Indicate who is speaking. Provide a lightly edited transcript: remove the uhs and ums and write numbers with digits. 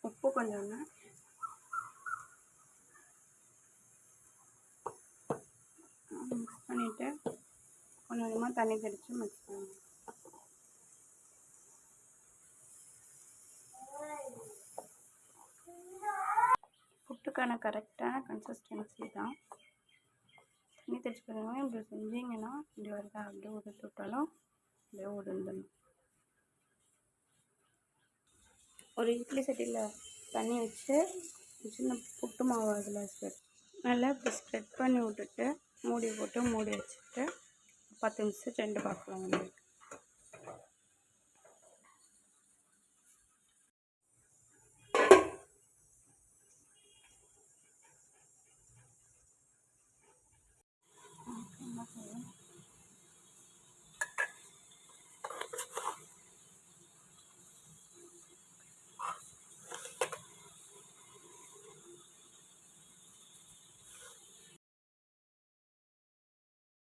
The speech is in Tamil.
Speaker 1: உப்பு கொஞ்சம் மிக்ஸ் பண்ணிவிட்டு கொஞ்சம் கொஞ்சமாக தண்ணி தெளித்து மிக்ஸ் பண்ணணும். புட்டுக்கான கரெக்டான கன்சிஸ்டன்சி தான். தண்ணி தெளிச்சு பாருங்க. இப்படி செஞ்சிங்கன்னா இப்படி வருதா, அப்படியே உதுத்து விட்டாலும் அப்படியே உதிர்ந்துடும். ஒரு இட்லி சட்டியில் தண்ணி வச்சு சின்ன புட்டு மாவு அதில் நல்லா இப்படி ஸ்ப்ரெட் பண்ணி விட்டுட்டு மூடி போட்டு மூடி வச்சுட்டு 10 நிமிஷம் சென்று பார்க்கலாம்.